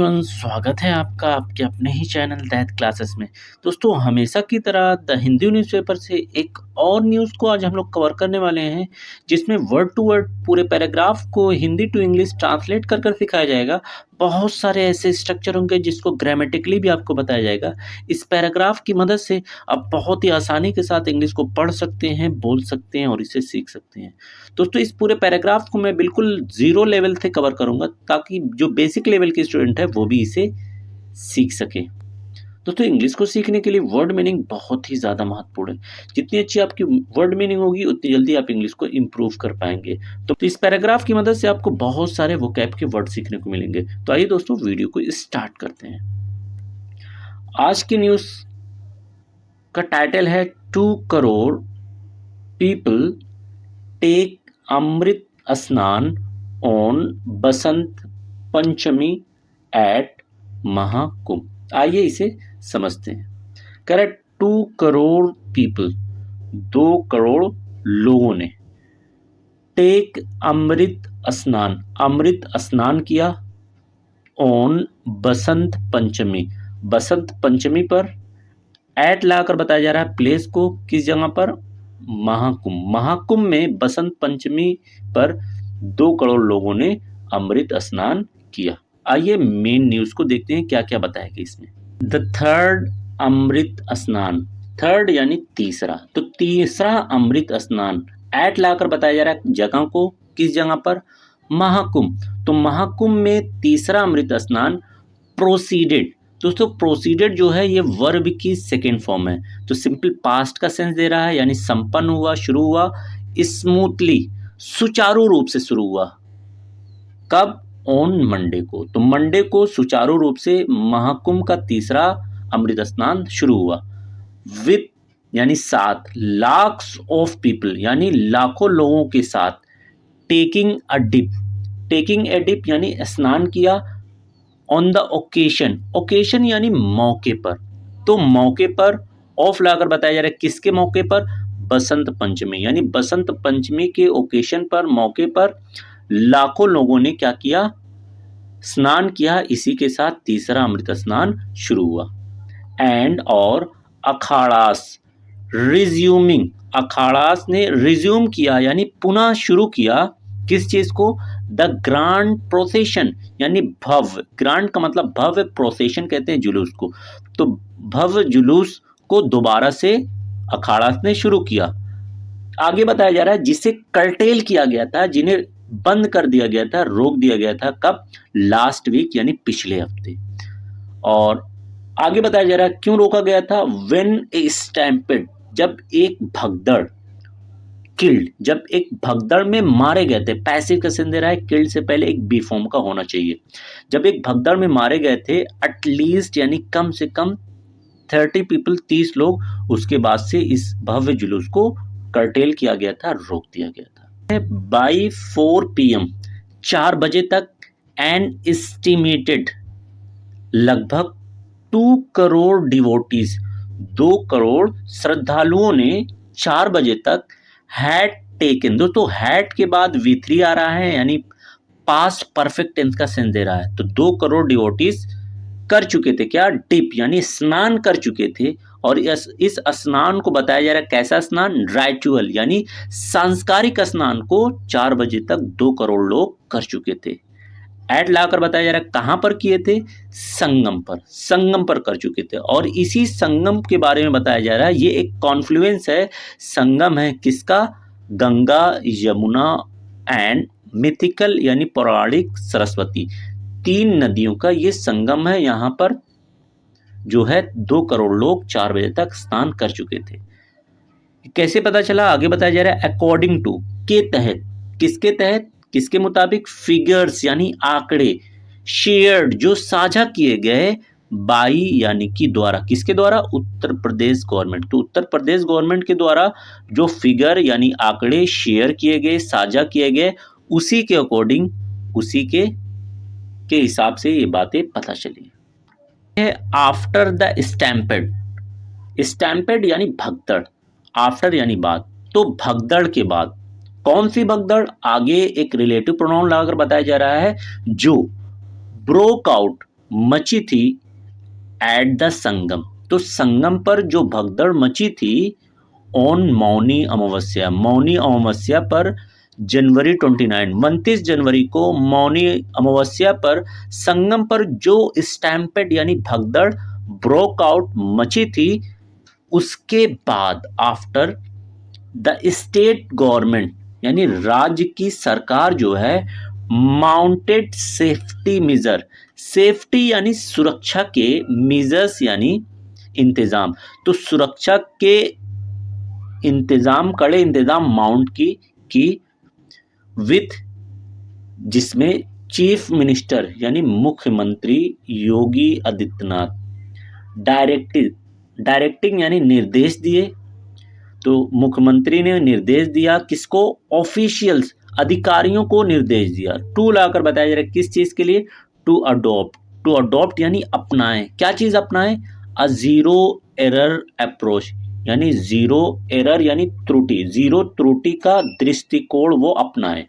Everyone, स्वागत है आपका आपके अपने ही चैनल दैट क्लासेस में। दोस्तों, हमेशा की तरह द हिंदू न्यूज़पेपर से एक और न्यूज़ को आज हम लोग कवर करने वाले हैं, जिसमें वर्ड टू वर्ड पूरे पैराग्राफ को हिंदी टू इंग्लिश ट्रांसलेट कर कर सिखाया जाएगा। बहुत सारे ऐसे स्ट्रक्चर होंगे जिसको ग्रामेटिकली भी आपको बताया जाएगा। इस पैराग्राफ की मदद से आप बहुत ही आसानी के साथ इंग्लिश को पढ़ सकते हैं, बोल सकते हैं और इसे सीख सकते हैं। दोस्तों, इस पूरे पैराग्राफ को मैं बिल्कुल ज़ीरो लेवल से कवर करूँगा, ताकि जो बेसिक लेवल के स्टूडेंट है वो भी इसे सीख सके। दोस्तों, इंग्लिश को सीखने के लिए वर्ड मीनिंग बहुत ही ज़्यादा महत्वपूर्ण है। जितनी अच्छी आपकी वर्ड मीनिंग होगी, उतनी जल्दी आप इंग्लिश को इम्प्रूव कर पाएंगे। तो इस पैराग्राफ की मदद से आपको बहुत सारे वोकैब के वर्ड सीखने को मिलेंगे। तो आइए दोस्तों, वीडियो को स्टार्ट करते हैं। आज की न्यूज़ का टाइटल है 2 करोड़ पीपल टेक अमृत स्नान ऑन बसंत पंचमी एट महाकुंभ। आइए इसे समझते हैं। करेक्ट, 2 करोड़ पीपल, 2 करोड़ लोगों ने टेक अमृत स्नान किया ऑन बसंत पंचमी, बसंत पंचमी पर। एट लाकर बताया जा रहा है प्लेस को, किस जगह पर? महाकुंभ। महाकुंभ में बसंत पंचमी पर 2 करोड़ लोगों ने अमृत स्नान किया। आइए मेन न्यूज़ को देखते हैं, क्या क्या बताया गया इसमें। द थर्ड अमृत स्नान, थर्ड यानी तीसरा, तो तीसरा अमृत स्नान। एट लाकर बताया जा रहा है जगह को, किस जगह पर? महाकुंभ। तो महाकुंभ में तीसरा अमृत स्नान प्रोसीडेड। दोस्तों, प्रोसीडेड जो है ये वर्ब की सेकेंड फॉर्म है, तो सिंपल पास्ट का सेंस दे रहा है, यानी संपन्न हुआ, शुरू हुआ, स्मूथली, सुचारू रूप से शुरू हुआ। कब? ऑन मंडे को। तो मंडे को सुचारू रूप से महाकुंभ का तीसरा अमृत स्नान शुरू हुआ। विथ यानी साथ, लाख्स ऑफ पीपल यानी लाखों लोगों के साथ, taking a dip, taking a dip यानी स्नान किया, ऑन द ओकेशन, ओकेशन यानी मौके पर। तो मौके पर ऑफ लाकर बताया जा रहा है, किसके मौके पर? बसंत पंचमी, यानी बसंत पंचमी के ओकेशन पर, मौके पर लाखों लोगों ने क्या किया? स्नान किया। इसी के साथ तीसरा अमृत स्नान शुरू हुआ। एंड और अखाड़ास रिज्यूमिंग, अखाड़ास ने रिज्यूम किया यानी पुनः शुरू किया, किस चीज को? द ग्रांड प्रोसेशन यानी भव्य, ग्रांड का मतलब भव्य, प्रोसेशन कहते हैं जुलूस को, तो भव्य जुलूस को दोबारा से अखाड़ास ने शुरू किया। आगे बताया जा रहा है जिसे कर्टेल किया गया था, जिन्हें बंद कर दिया गया था, रोक दिया गया था। कब? लास्ट वीक यानी पिछले हफ्ते। और आगे बताया जा रहा है क्यों रोका गया था? व्हेन ए स्टैम्पेड, जब एक भगदड़, किल्ड, जब एक भगदड़ में मारे गए थे। पैसिव का सेंस दे रहा है, किल्ड से पहले एक बी फॉर्म का होना चाहिए। जब एक भगदड़ में मारे गए थे, एटलीस्ट यानी कम से कम 30 पीपल, 30 लोग, उसके बाद से इस भव्य जुलूस को कर्टेल किया गया था, रोक दिया गया था। बाई 4 PM, 4 बजे तक, एन एस्टिमेटेड, लगभग 2 करोड़ डिवोटीज, 2 करोड़ श्रद्धालुओं ने 4 बजे तक हैड टेकन। दोस्तों, हैड के बाद V3 आ रहा है, यानी पास्ट परफेक्ट टेंस का सेंस दे रहा है। तो 2 करोड़ डिवोटीज कर चुके थे क्या? डिप यानी स्नान कर चुके थे। और इस स्नान को बताया जा रहा है कैसा स्नान? राइचुअल यानी सांस्कारिक स्नान को 4 बजे तक 2 करोड़ लोग कर चुके थे। ऐड लाकर बताया जा रहा है कहां पर किए थे? संगम पर, संगम पर कर चुके थे। और इसी संगम के बारे में बताया जा रहा है, ये एक कॉन्फ्लुएंस है, संगम है किसका? गंगा, यमुना एंड मिथिकल यानी पौराणिक सरस्वती, 3 नदियों का ये संगम है। यहाँ पर जो है 2 करोड़ लोग 4 बजे तक स्नान कर चुके थे। कैसे पता चला? आगे बताया जा रहा है अकॉर्डिंग टू, के तहत, किसके तहत, किसके मुताबिक? फिगर्स यानी आंकड़े, शेयर्ड जो साझा किए गए, बाई यानी कि द्वारा, किसके द्वारा? उत्तर प्रदेश गवर्नमेंट। तो उत्तर प्रदेश गवर्नमेंट के द्वारा जो फिगर यानी आंकड़े शेयर किए गए, साझा किए गए, उसी के अकॉर्डिंग, उसी के हिसाब से ये बातें पता चली है। आफ्टर द स्टैम्पेड, स्टैम्पेड यानी भगदड़, आफ्टर यानी बाद, तो भगदड़ के बाद। कौन सी भगदड़? आगे एक रिलेटिव प्रोनाउन लगाकर बताया जा रहा है, जो ब्रोक आउट, मची थी एट द संगम। तो संगम पर जो भगदड़ मची थी ऑन मौनी अमावस्या, मौनी अमावस्या पर जनवरी 29 जनवरी को मौनी अमावस्या पर संगम पर जो स्टैम्पेड यानी भगदड़ ब्रोक आउट मची थी, उसके बाद आफ्टर द स्टेट गवर्नमेंट यानी राज्य की सरकार जो है माउंटेड सेफ्टी मेजर, सेफ्टी यानी सुरक्षा के मेजर्स यानी इंतजाम, तो सुरक्षा के इंतजाम, कड़े इंतजाम माउंट की विथ, जिसमें चीफ मिनिस्टर यानी मुख्यमंत्री योगी आदित्यनाथ डायरेक्टिंग यानी निर्देश दिए। तो मुख्यमंत्री ने निर्देश दिया किसको? ऑफिशियल्स, अधिकारियों को निर्देश दिया। टू लाकर बताया जा रहा है किस चीज के लिए? टू अडॉप्ट यानी अपनाएं। क्या चीज अपनाएं? अ जीरो एरर अप्रोच, यानी जीरो एरर यानी त्रुटि, जीरो त्रुटि का दृष्टिकोण वो अपनाएं,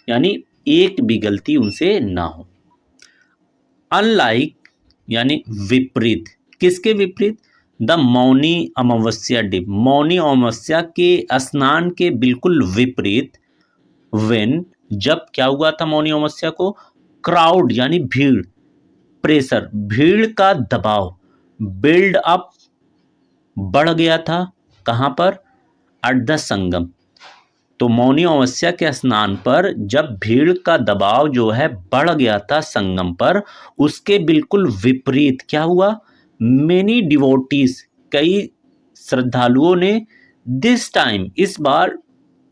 यानी एक भी गलती उनसे ना हो। अनलाइक यानी विपरीत, किसके विपरीत? द मौनी अमावस्या डे, मौनी अमावस्या के स्नान के बिल्कुल विपरीत। व्हेन, जब क्या हुआ था मौनी अमावस्या को? क्राउड यानी भीड़, प्रेशर, भीड़ का दबाव, बिल्ड अप बढ़ गया था। कहां पर? एट द संगम। तो मौनी अमावस्या के स्नान पर जब भीड़ का दबाव जो है बढ़ गया था संगम पर, उसके बिल्कुल विपरीत क्या हुआ? मेनी डिवोटीज, कई श्रद्धालुओं ने दिस टाइम, इस बार,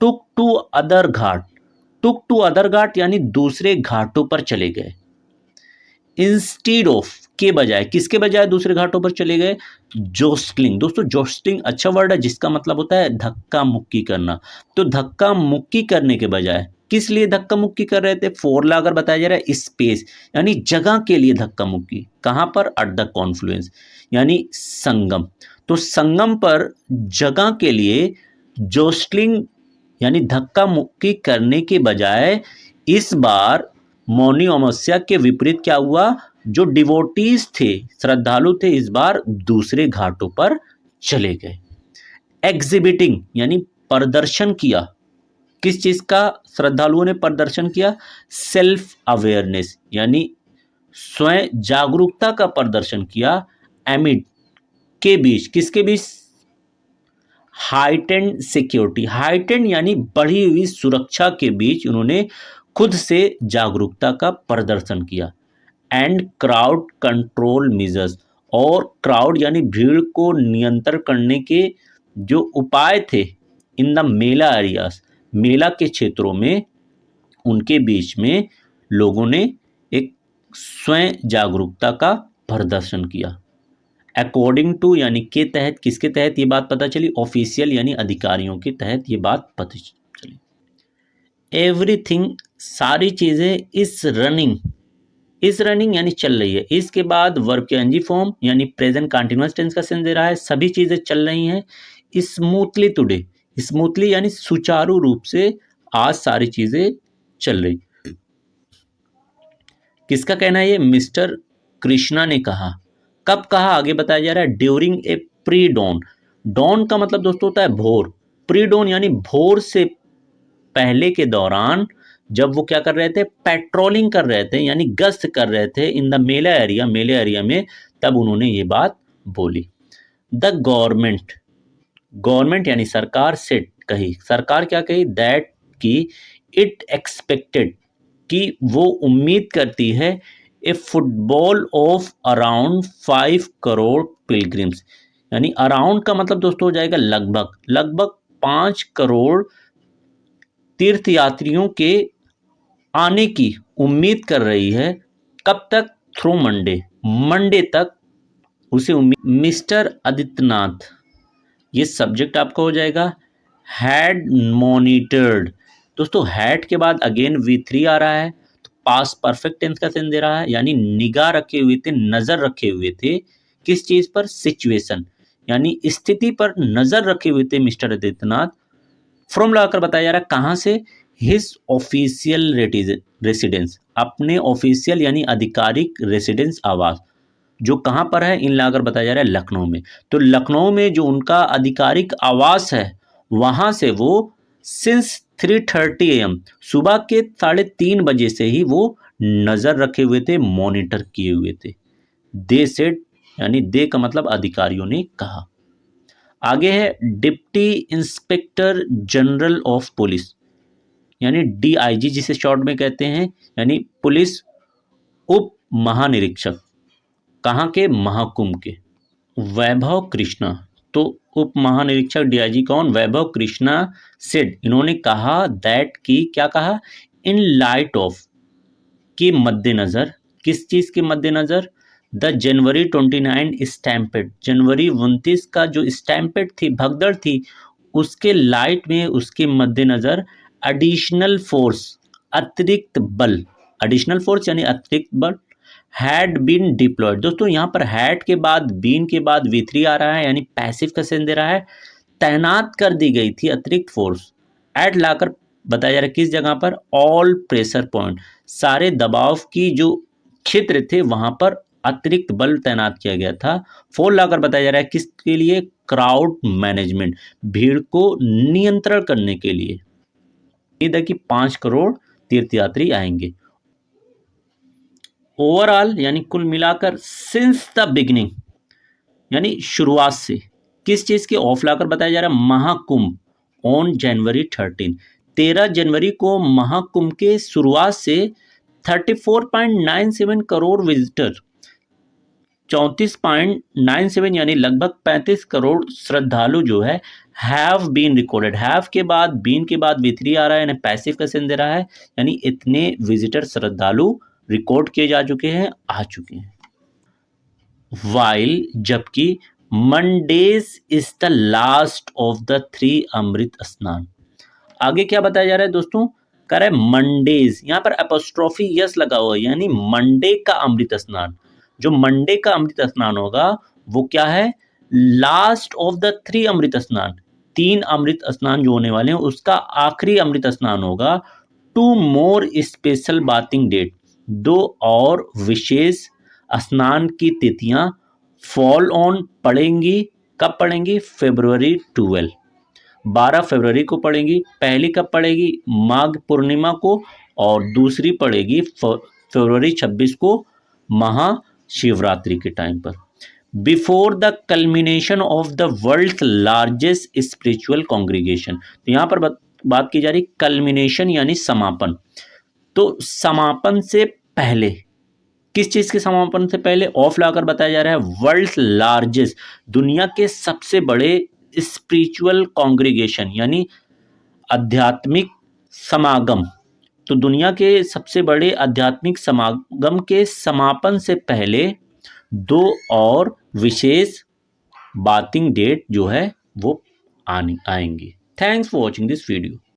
टुक टू अदर घाट यानी दूसरे घाटों पर चले गए। इंस्टीड ऑफ, के बजाय, किसके बजाय दूसरे घाटों पर चले गए? जोस्टलिंग। दोस्तों जोस्टलिंग अच्छा वर्ड है जिसका मतलब होता है धक्का मुक्की करना। तो धक्का मुक्की करने के बजाय किस लिए धक्का मुक्की कर रहे थे? फोर लाकर बताया जा रहा है स्पेस यानी जगह के लिए धक्का मुक्की। कहां पर? एट द कॉन्फ्लुएंस यानी संगम। तो संगम पर जगह के लिए जोस्टलिंग यानी धक्का मुक्की करने के बजाय इस बार मौनी अमावस्या के विपरीत क्या हुआ? जो डिवोटीज थे, श्रद्धालु थे, इस बार दूसरे घाटों पर चले गए। एग्जिबिटिंग यानी प्रदर्शन किया। किस चीज का श्रद्धालुओं ने प्रदर्शन किया? सेल्फ अवेयरनेस यानी स्वयं जागरूकता का प्रदर्शन किया। एमिड, के बीच, किसके बीच? हाइटेंड सिक्योरिटी, हाइटेंड यानी बढ़ी हुई सुरक्षा के बीच उन्होंने खुद से जागरूकता का प्रदर्शन किया। एंड क्राउड कंट्रोल मेजर्स, और क्राउड यानी भीड़ को नियंत्रण करने के जो उपाय थे इन द मेला एरियाज, मेला के क्षेत्रों में, उनके बीच में लोगों ने एक स्वयं जागरूकता का प्रदर्शन किया। अकॉर्डिंग टू यानी के तहत, किसके तहत ये बात पता चली? ऑफिशियल यानी अधिकारियों के तहत ये बात पता चली। एवरीथिंग, सारी चीजें इस रनिंग यानी चल रही है। इसके बाद वर्ब के एनजी फॉर्म यानी प्रेजेंट कंटीन्यूअस टेंस का सेंस दे रहा है। सभी चीजें चल रही हैं स्मूथली टुडे, स्मूथली यानी सुचारू रूप से आज सारी चीजें चल रही। किसका कहना है ये? मिस्टर कृष्णा ने कहा। कब कहा? आगे बताया जा रहा है during a pre dawn. Dawn का मतलब दोस्तों होता है भोर, प्री डॉन यानी भोर से पहले के दौरान, जब वो क्या कर रहे थे? पेट्रोलिंग कर रहे थे यानी गश्त कर रहे थे इन द मेला एरिया, मेले एरिया में, तब उन्होंने ये बात बोली। द गवर्नमेंट यानी सरकार से कही, सरकार क्या कही? दैट की इट एक्सपेक्टेड, कि वो उम्मीद करती है a footfall of around 5 crore pilgrims, यानी अराउंड का मतलब दोस्तों हो जाएगा लगभग 5 करोड़ तीर्थयात्रियों के आने की उम्मीद कर रही है। कब तक? थ्रू मंडे तक उसे उम्मीद। मिस्टर आदित्यनाथ, ये सब्जेक्ट आपका हो जाएगा। हैड मॉनिटर्ड, दोस्तों हैड के बाद अगेन V3 आ रहा है, तो पास्ट परफेक्ट टेंस का सेंस दे रहा है, यानी निगाह रखे हुए थे, नजर रखे हुए थे। किस चीज पर? सिचुएशन यानी स्थिति पर नजर रखे हुए थे मिस्टर आदित्यनाथ। फ्रॉम लाकर बताया जा रहा है कहां से? हिज ऑफिशियल रेसिडेंस, अपने ऑफिशियल यानी आधिकारिक रेसिडेंस आवास, जो कहाँ पर है, इन लाकर बताया जा रहा है लखनऊ में। तो लखनऊ में जो उनका आधिकारिक आवास है वहाँ से वो सिंस 3:30 AM, सुबह के 3:30 बजे से ही वो नज़र रखे हुए थे, मॉनिटर किए हुए थे। दे सेड, यानी दे का मतलब अधिकारियों ने कहा। आगे है deputy inspector general of police, यानी DIG जिसे शॉर्ट में कहते हैं, यानी पुलिस उप महानिरीक्षक, कहाँ के, महाकुंभ के, वैभव कृष्णा। तो उप महानिरीक्षक DIG कौन, वैभव कृष्णा सेड, इन्होंने कहा दैट की, क्या कहा, इन लाइट ऑफ, के मद्देनजर, किस चीज के मद्देनजर, द जनवरी 29 स्टैम्पेड, जनवरी 29 का जो स्टैम्पेड थी, भगदड़ थी, उसके लाइट में, उसके मद्देनजर एडिशनल फोर्स, अतिरिक्त बल, एडिशनल फोर्स यानी अतिरिक्त बल, हैड बीन डिप्लॉयड। दोस्तों यहाँ पर हैड के बाद, बीन के बाद V3 आ रहा है, यानी पैसिव का सेंस दे रहा है, तैनात कर दी गई थी अतिरिक्त फोर्स, एट लाकर बताया जा रहा है किस जगह पर, ऑल प्रेशर पॉइंट, सारे दबाव की जो क्षेत्र थे वहां पर अतिरिक्त बल तैनात किया गया था। फोर लाकर बताया जा रहा है किसके लिए, क्राउड मैनेजमेंट, भीड़ को नियंत्रण करने के लिए। उम्मीद है कि 5 करोड़ तीर्थयात्री आएंगे। ओवरऑल यानी कुल मिलाकर, सिंस द बिगिनिंग यानी शुरुआत से, किस चीज के, ऑफ लाकर बताया जा रहा है महाकुंभ ऑन जनवरी 13 जनवरी को महाकुंभ के शुरुआत से 34.97 करोड़ विजिटर, 34.97 यानी लगभग 35 करोड़ श्रद्धालु जो है, हैव बीन रिकॉर्डेड, हैव के बाद बीन के बाद V3 आ रहा है, यानी पैसिव का सेंस दे रहा है, यानी इतने विजिटर श्रद्धालु रिकॉर्ड किए जा चुके हैं, आ चुके हैं। वाइल, जबकि Mondays is the last of the 3 अमृत स्नान। आगे क्या बताया जा रहा है दोस्तों, कह रहा है मंडेज, यहाँ पर एपोस्ट्रोफी यस लगा हुआ है, यानी मंडे का अमृत स्नान, जो मंडे का अमृत स्नान होगा वो क्या है, लास्ट ऑफ द 3 अमृत स्नान, 3 अमृत स्नान जो होने वाले हैं उसका आखिरी अमृत स्नान होगा। 2 मोर स्पेशल बाथिंग डेट, 2 और विशेष स्नान की तिथियां फॉल ऑन पड़ेंगी, कब पड़ेंगी, February 12 फरवरी को पड़ेगी। पहली कब पड़ेगी, माघ पूर्णिमा को, और दूसरी पड़ेगी February 26 को, महाशिवरात्रि के टाइम पर, before the culmination of the world largest spiritual congregation. तो यहाँ पर बात की जा रही कल्मिनेशन यानी समापन, तो समापन से पहले, किस चीज के समापन से पहले, ऑफ लाकर बताया जा रहा है वर्ल्ड लार्जेस्ट, दुनिया के सबसे बड़े स्पिरिचुअल कॉन्ग्रीगेशन यानी आध्यात्मिक समागम, तो दुनिया के सबसे बड़े आध्यात्मिक समागम के समापन से पहले 2 और विशेष बाथिंग डेट जो है वो आएंगी। Thanks for watching this video.